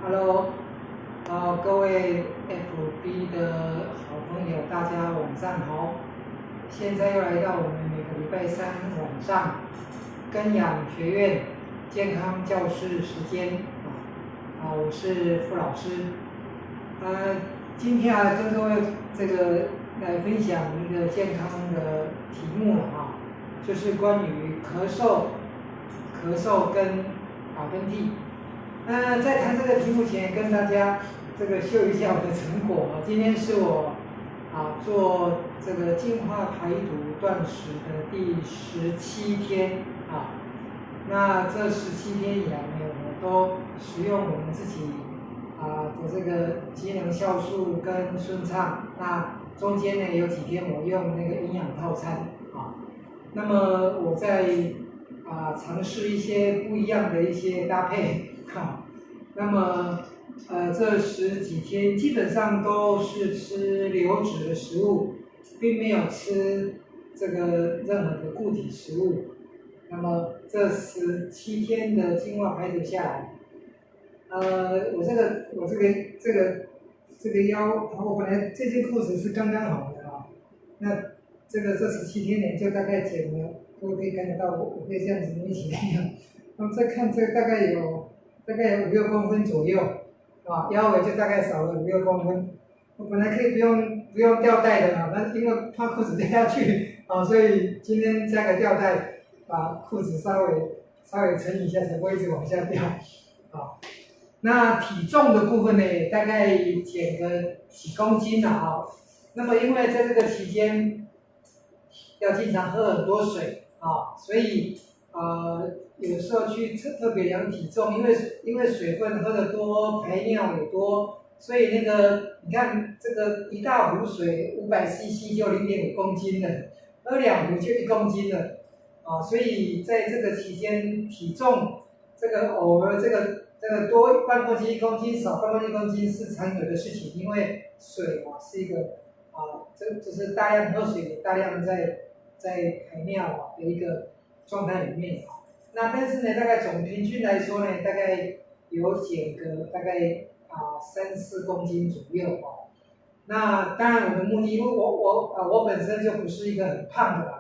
Hello，各位 FB 的好朋友，大家晚上好。现在又来到我们每个礼拜三晚上根养学院健康教室时间我是傅老师。今天跟各位来分享一个健康的题目就是关于咳嗽跟打喷嚏。在谈这个题目前，跟大家秀一下我的成果今天是我做这个净化排毒断食的第17天那这17天以来呢，我都使用我们自己的这个机能酵素跟顺畅。那中间呢有几天我用那个营养套餐那么我在尝试一些不一样的一些搭配那么这10几天基本上都是吃流质的食物，并没有吃这个任何的固体食物。那么这17天的净化排毒下来，我这个腰，我本来这件裤子是刚刚好的那这17天呢，就大概减了，各位可以看得到我可以这样子捏起来那么再看这个大概有5-6公分左右腰围就大概少了5-6公分。我本来可以不用吊带的但是因为怕裤子掉下去所以今天加个吊带，把裤子稍微撑一下，才不会一直往下掉那体重的部分呢，大概减个几公斤那么因为在这个期间要经常喝很多水所以有时候去特别量体重，因为水分喝得多，排尿也多，所以那个你看这个一大壶水500cc 就0.5公斤了，喝2壶就1公斤了所以在这个期间体重这个偶尔这个多半公斤1公斤，少半公斤1公斤是常有的事情，因为水是一个就是大量喝水，大量在排尿的一个状态里面那但是呢，大概总平均来说呢，大概有减个大概3-4公斤左右那当然我的目的，因为我本身就不是一个很胖的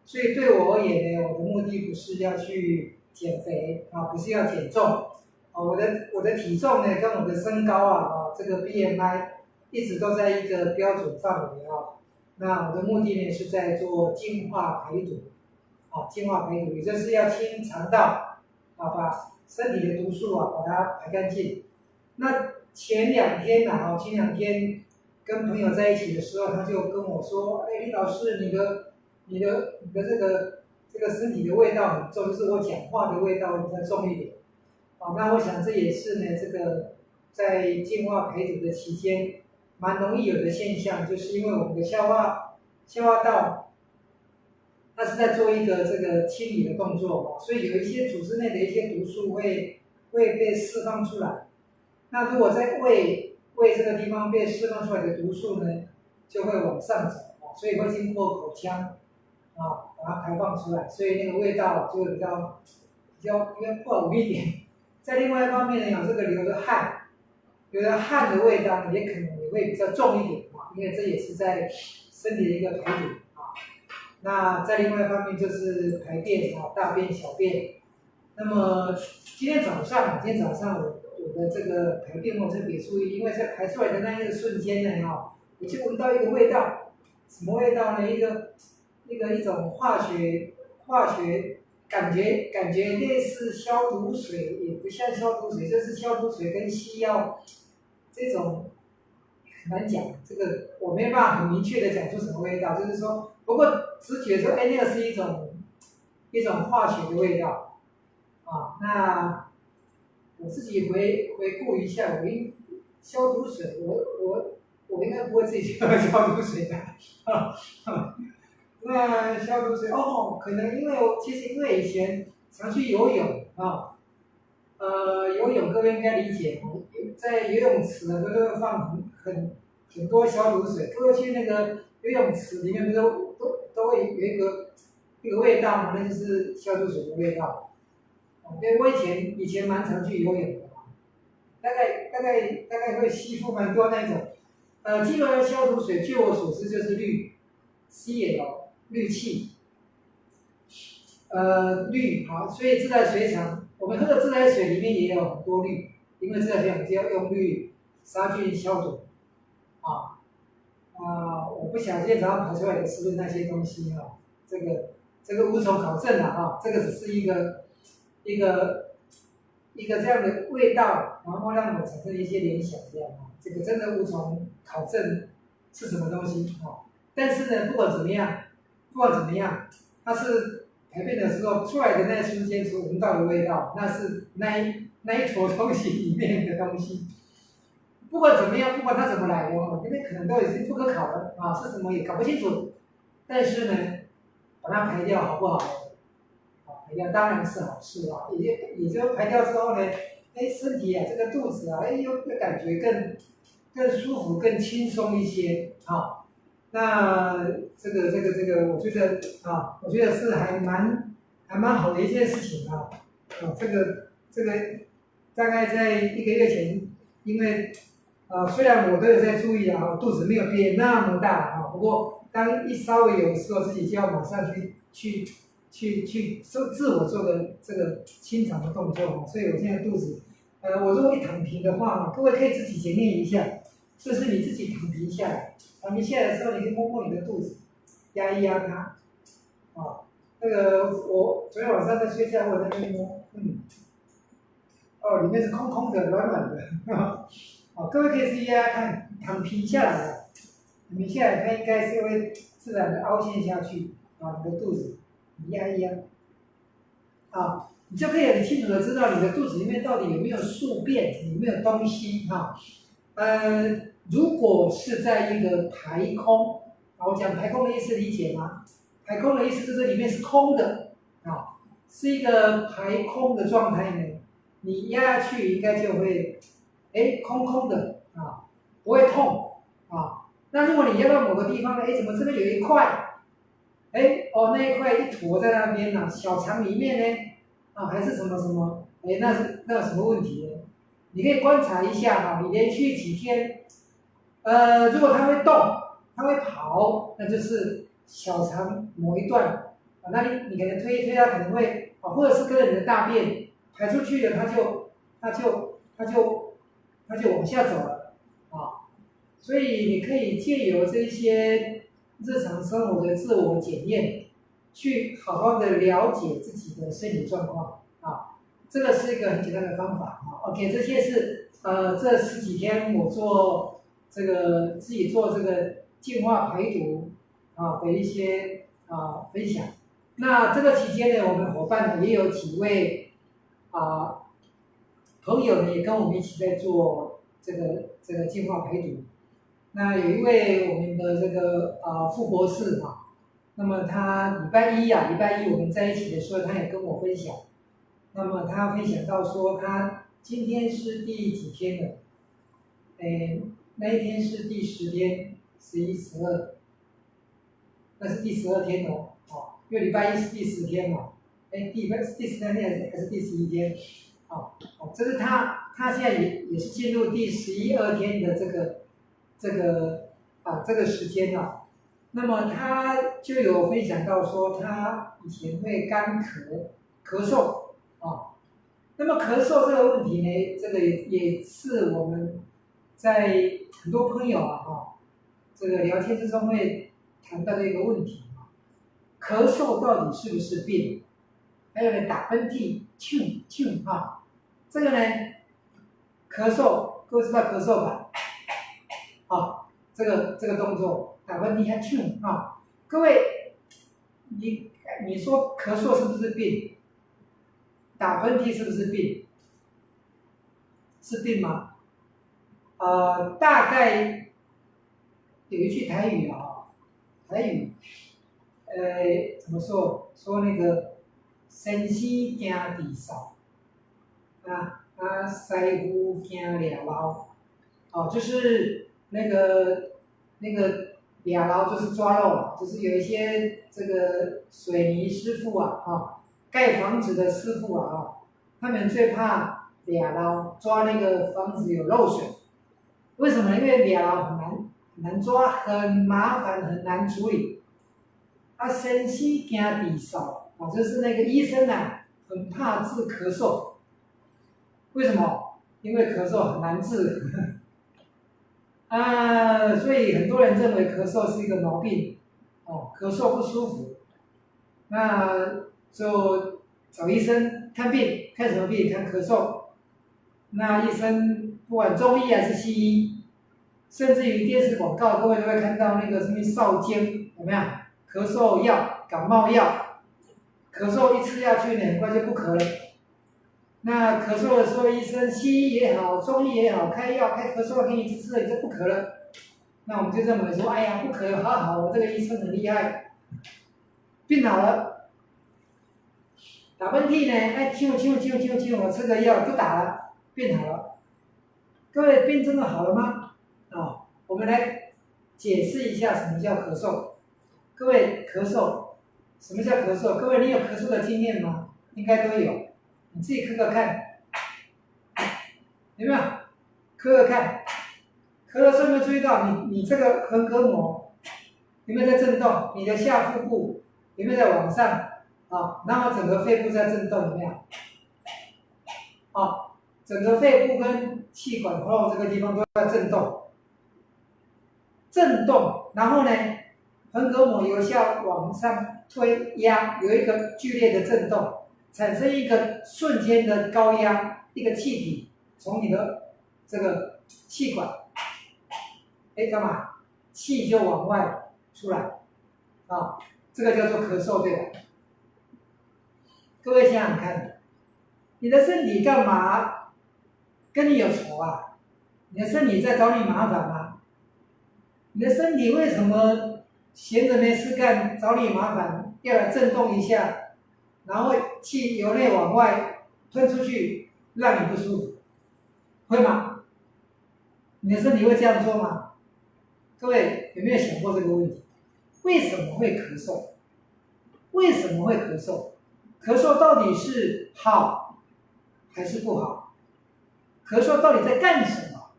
所以对我而言呢，我的目的不是要去减肥不是要减重我的体重呢，跟我的身高这个 BMI 一直都在一个标准范围那我的目的呢，是在做净化排毒净化排毒，也就是要清肠道把身体的毒素把它排干净。那前2天跟朋友在一起的时候，他就跟我说：“李老师，你的这个身体的味道很重，就是我讲话的味道比较重一点。”那我想这也是呢，这个在净化排毒的期间，蛮容易有的现象，就是因为我们的消化道，它是在做一个这个清理的动作所以有一些组织内的一些毒素会被释放出来。那如果在胃这个地方被释放出来的毒素呢，就会往上走所以会经过口腔把它排放出来，所以那个味道就会比较破无一点。在另外一方面呢，有这个流的汗的味道也可能也会比较重一点因为这也是在身体的一个排毒那在另外一方面就是排便大便小便。那么今天早上我的这个排便我特别注意，因为在排出来的那一个瞬间呢我就闻到一个味道，什么味道呢？一种化学感觉类似消毒水，也不像消毒水，就是消毒水跟西药这种很难讲，这个我没办法很明确的讲出什么味道，就是说，不过直觉说，那个是一种化学的味道那我自己回顾一下，消毒水，我应该不会自己去喝消毒水的那消毒水可能因为以前常去游泳游泳各位应该理解在游泳池都会放很多消毒水，各位去那个游泳池里面不是都会有一个味道嘛，那就是消毒水的味道。对，我以前蛮常去游泳的大概会吸附蛮多那种。基本上消毒水，据我所知就是氯 CL 氯气，氯好，所以自来水厂我们喝的自来水里面也有很多氯，因为自来水厂就要用氯杀菌消毒我不晓得现场跑出来的是不是那些东西这个无从考证这个只是一个这样的味道，然后让我产生一些联想这样这个真的无从考证是什么东西但是呢，不管怎么样，它是排便的时候出来的那瞬间所闻到的味道，那是那一坨东西里面的东西。不管怎么样，不管它怎么来的因为可能都已经不可考了是什么也搞不清楚。但是呢，把它排掉好不好？排掉当然是好事也就排掉之后呢，身体这个肚子又感觉更舒服、更轻松一些那这个，我觉得是还蛮好的一件事情这个大概在1个月前，因为虽然我都有在注意肚子没有变那么大不过当稍微有的时候，自己就要马上去自我做个这个清肠的动作所以我现在肚子，我如果一躺平的话各位可以自己检验一下，就是你自己躺平下来，躺平下来的时候，你可以摸摸你的肚子，压一压它那个我昨天晚上在睡觉，我在那边摸，里面是空空的、软软的各位可以试一下看，躺平下来躺平下来，它应该是会自然的凹陷下去你的肚子，你压一压你就可以很清楚的知道你的肚子里面到底有没有宿便，有没有东西如果是在一个排空我讲排空的意思理解吗？排空的意思就是里面是空的是一个排空的状态呢，你压下去应该就会空空的不会痛那如果你压到某个地方呢，怎么这边有一块那一块一坨在那边小肠里面呢还是什么什么那有什么问题呢？你可以观察一下你连续几天如果它会动，它会跑，那就是小肠某一段那你可能推一推它可能会或者是跟着你的大便排出去了，它就往下走了所以你可以借由这些日常生活的自我检验，去好好的了解自己的身体状况这个是一个很简单的方法OK， 这些是这10几天我做自己做这个净化排毒的一些分享。那这个期间呢，我们伙伴呢也有几位朋友呢也跟我们一起在做这个净化排毒。那有一位我们的这个傅博士那么他礼拜一我们在一起的时候，他也跟我分享。那么他分享到说，他今天是第几天了？那一天是第10天，11、12，那是第12天因为礼拜一是第10天嘛，第13天还是第11天？这是他现在也是进入第11、12天的这个时间那么他就有分享到说，他以前会干咳嗽那么咳嗽这个问题呢，这个也是我们在很多朋友这个聊天之中会谈到的一个问题咳嗽到底是不是病？还有呢，打喷嚏，啾这个呢，咳嗽，各位知道咳嗽吧？这个动作，打喷嚏还啾各位，你说咳嗽是不是病？打喷嚏是不是病？是病吗？大概有一句台语台语，怎么说？说那个生死惊地扫，师傅惊俩捞，就是那个俩捞就是抓漏了，就是有一些这个水泥师傅盖房子的师傅他们最怕俩捞抓那个房子有漏水，为什么？因为俩捞很难抓，很麻烦，很难处理。先生惊地扫啊，就是那个医生啊，很怕治咳嗽。为什么？因为咳嗽很难治所以很多人认为咳嗽是一个毛病，咳嗽不舒服，那就找医生看病，看什么病？看咳嗽。那医生不管中医还是西医，甚至于电视广告，各位都会看到那个什么少坚，有没有？咳嗽药、感冒药，咳嗽一吃下去呢，很快就不咳了。那咳嗽的时候，医生西医也好，中医也好，开药开咳嗽给你吃了，你就不咳了。那我们就认为说，哎呀，不咳好，我这个医生很厉害，病好了。打喷嚏呢，我吃个药不打了，病好了。各位，病真的好了吗？我们来解释一下什么叫咳嗽。各位，咳嗽，什么叫咳嗽？各位，你有咳嗽的经验吗？应该都有，你自己咳咳看，有没有？咳咳看，咳的时候有没有注意到你这个横膈膜有没有在震动？你的下腹部有没有在往上？然后整个肺部在震动，有没有？整个肺部跟气管喉咙这个地方都在震动，然后呢，横膈膜由下往上推压，有一个剧烈的震动，产生一个瞬间的高压，一个气体从你的这个气管，干嘛？气就往外出来，这个叫做咳嗽，对吧？各位想想看，你的身体干嘛跟你有仇啊？你的身体在找你麻烦吗？你的身体为什么闲着没事干找你麻烦，要来震动一下，然后气由内往外吞出去，让你不舒服，会吗？你的身体会这样做吗？各位有没有想过这个问题？为什么会咳嗽？为什么会咳嗽？咳嗽到底是好还是不好？咳嗽到底在干什么？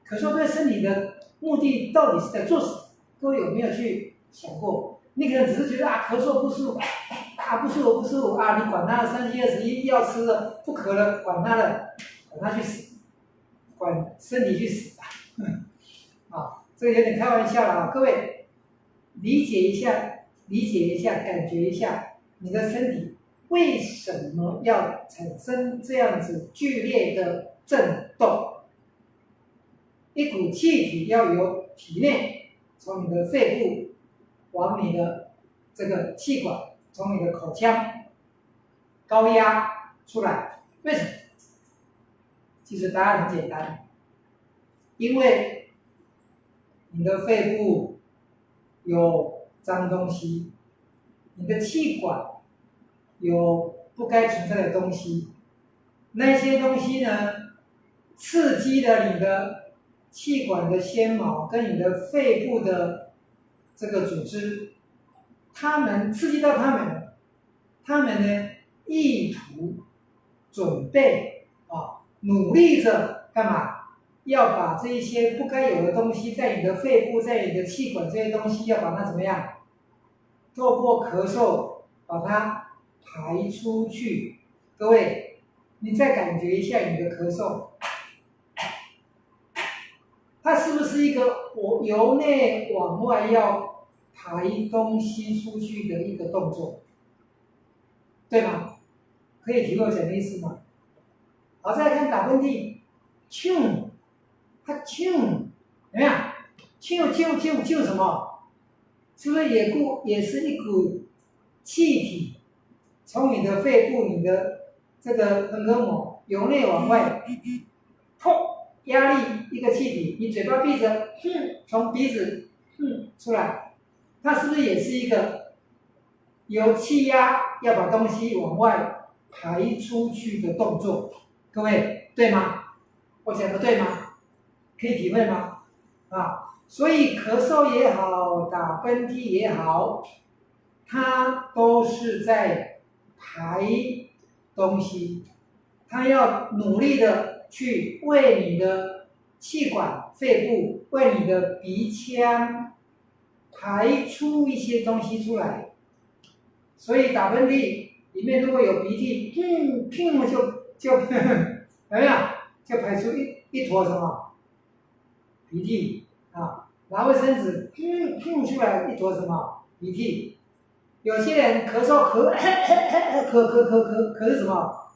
咳嗽对身体的目的到底是在做什么？各位有没有去想过？你可能只是觉得咳嗽不舒服，不舒服你管他3721药吃了，不咳了，管他的，管他去死，管身体去死吧。这个有点开玩笑了各位理解一下，感觉一下，你的身体为什么要产生这样子剧烈的震动？一股气体要由体内从你的肺部往你的这个气管，从你的口腔高压出来，为什么？其实答案很简单，因为你的肺部有脏东西，你的气管有不该存在的东西，那些东西呢，刺激了你的气管的纤毛跟你的肺部的这个组织，它们刺激到它们呢意图准备努力着干嘛？要把这一些不该有的东西在你的肺部、在你的气管这些东西，要把它怎么样？透过咳嗽把它排出去。各位，你再感觉一下你的咳嗽，它是不是一个由内往外要排东西出去的一个动作？对吗？可以体会我讲的意思吗？好，再来看打喷嚏，啾，它啾，有没有？啾什么？是不是也是一股气体从你的肺部、你的这个横膈膜由内往外，压力一个气体，你嘴巴闭着，从鼻子出来，它是不是也是一个有气压要把东西往外排出去的动作？各位对吗？我讲的对吗？可以体会吗？所以咳嗽也好，打喷嚏也好，它都是在排东西。它要努力的去为你的气管、肺部、为你的鼻腔排出一些东西出来。所以打喷嚏里面如果有鼻涕，就有没有？就排出一坨什么鼻涕啊？拿卫生纸出来一坨什么鼻涕？有些人咳嗽咳是什么？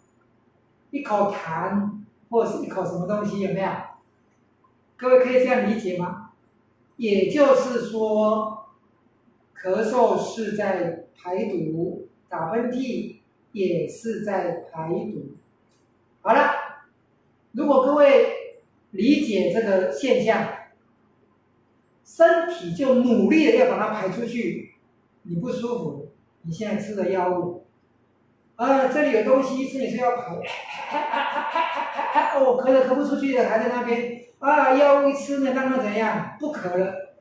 一口痰或者是一口什么东西，有没有？各位可以这样理解吗？也就是说，咳嗽是在排毒，打喷嚏也是在排毒。好了，如果各位理解这个现象，身体就努力的要把它排出去。你不舒服，你现在吃的药物，这里有东西是你是要排，哦，咳不出去的还在那边，药物一吃呢，让它怎样？不咳了，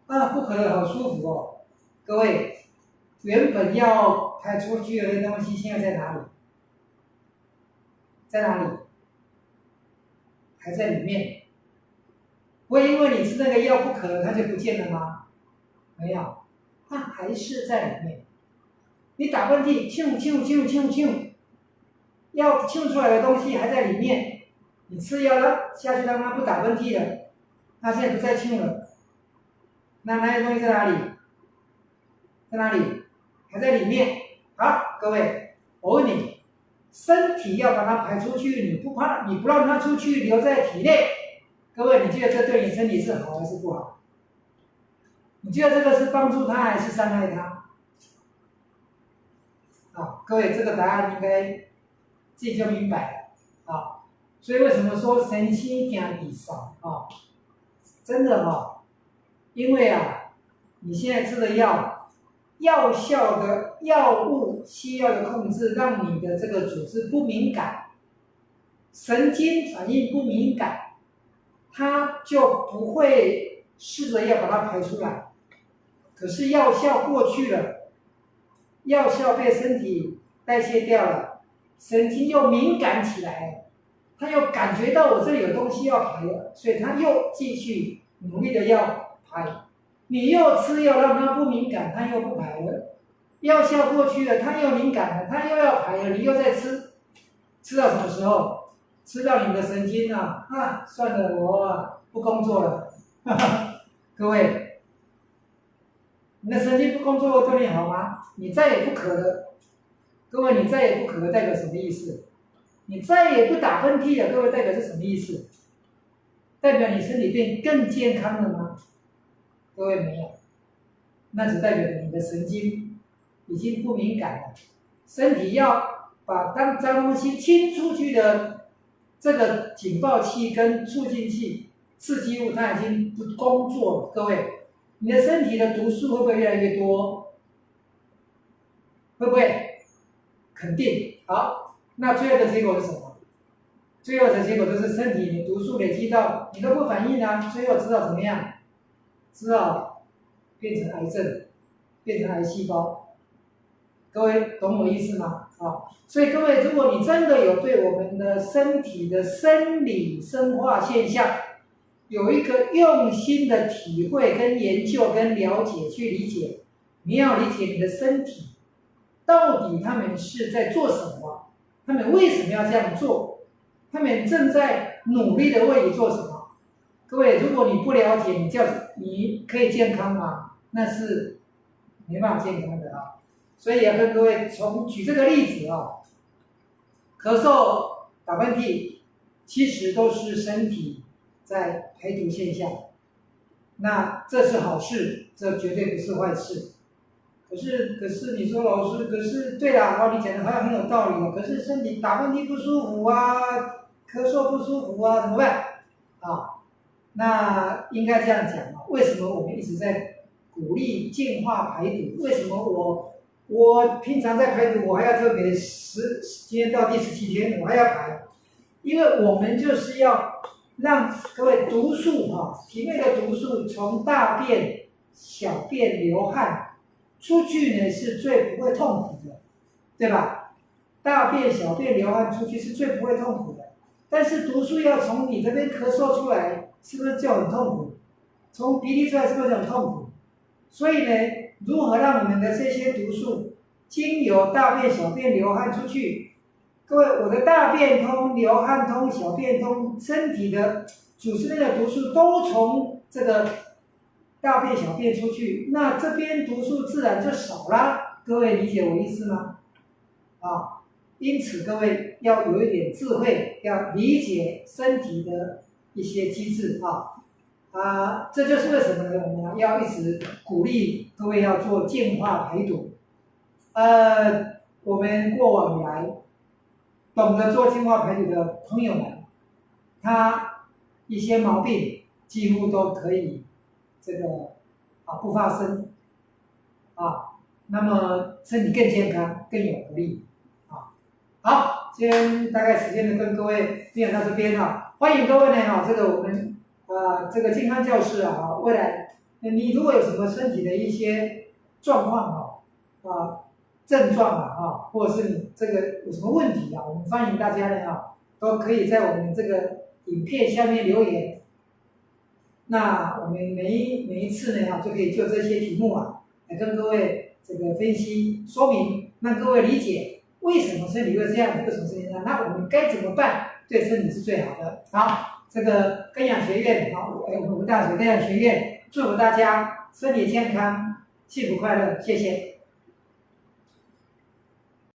不咳了，好舒服哦。各位，原本要排出去的东西现在在哪里？在哪里？还在里面。会因为你吃那个药不咳了，它就不见了吗？没有，它还是在里面。你打喷嚏，要沁出来的东西还在里面。你吃药了下去让它不打喷嚏了，它现在不再沁了。那些东西在哪里？在哪里？还在里面。好，各位，我问你，身体要把它排出去，你不让它出去，留在体内。各位，你觉得这对你身体是好还是不好？你觉得这个是帮助他还是伤害他？各位，这个答案应该自己就明白了所以为什么说神仙行地少真的因为你现在吃的药效的药物需要的控制，让你的这个组织不敏感，神经反应不敏感。它就不会试着要把它排出来，可是药效过去了，药效被身体代谢掉了，神经又敏感起来了，它又感觉到我这里有东西要排了，所以它又继续努力的要排。你又吃药让它不敏感，它又不排了，药效过去了，它又敏感了，它又要排了，你又在吃，吃到什么时候？吃到你的神经算了，我不工作了。各位，你的神经不工作对你好吗？你再也不咳了。各位，你再也不咳了代表什么意思？你再也不打喷嚏了，各位代表是什么意思？代表你身体变更健康了吗？各位没有，那只代表你的神经已经不敏感了。身体要把当脏东西清出去的这个警报器跟促进器、刺激物，它已经不工作了。各位，你的身体的毒素会不会越来越多？会不会？肯定。好，那最后的结果是什么？最后的结果就是身体的毒素累积到你都不反应最后知道怎么样？知道变成癌症，变成癌细胞。各位懂我意思吗？所以各位，如果你真的有对我们的身体的生理生化现象有一个用心的体会跟研究跟了解去理解，你要理解你的身体到底他们是在做什么，他们为什么要这样做，他们正在努力的为你做什么。各位，如果你不了解，你可以健康吗？那是没办法健康的所以要跟各位举这个例子咳嗽、打喷嚏，其实都是身体在排毒现象。那这是好事，这绝对不是坏事。可是你说老师，对啦，你讲的好像很有道理可是身体打喷嚏不舒服咳嗽不舒服怎么办那应该这样讲为什么我们一直在鼓励净化排毒？为什么我平常在排毒，我还要特别今天到第17天，我还要排，因为我们就是要让各位毒素体内的毒素从大便、小便流汗出去呢，是最不会痛苦的，对吧？大便、小便流汗出去是最不会痛苦的。但是毒素要从你这边咳嗽出来，是不是就很痛苦？从鼻涕出来是不是就很痛苦？所以呢，如何让我们的这些毒素经由大便、小便流汗出去？各位，我的大便通、流汗通、小便通，身体的组织内的毒素都从这个大便、小便出去，那这边毒素自然就少啦。各位理解我意思吗？因此各位要有一点智慧，要理解身体的一些机制这就是为什么呢？我们要一直鼓励各位要做净化排毒。我们过往以来懂得做净化排毒的朋友们，他一些毛病几乎都可以不发生那么身体更健康，更有活力好，今天大概时间呢跟各位分享到这边欢迎各位呢我们这个健康教室未来你如果有什么身体的一些状况症状或者是你这个有什么问题我们欢迎大家呢都可以在我们这个影片下面留言。那我们每一次呢就可以就这些题目来跟各位这个分析说明，让各位理解为什么身体会这样，为什么身体这样，那我们该怎么办对身体是最好的。好，这个根养学院我们大学根养学院祝福大家身体健康，幸福快乐，谢谢。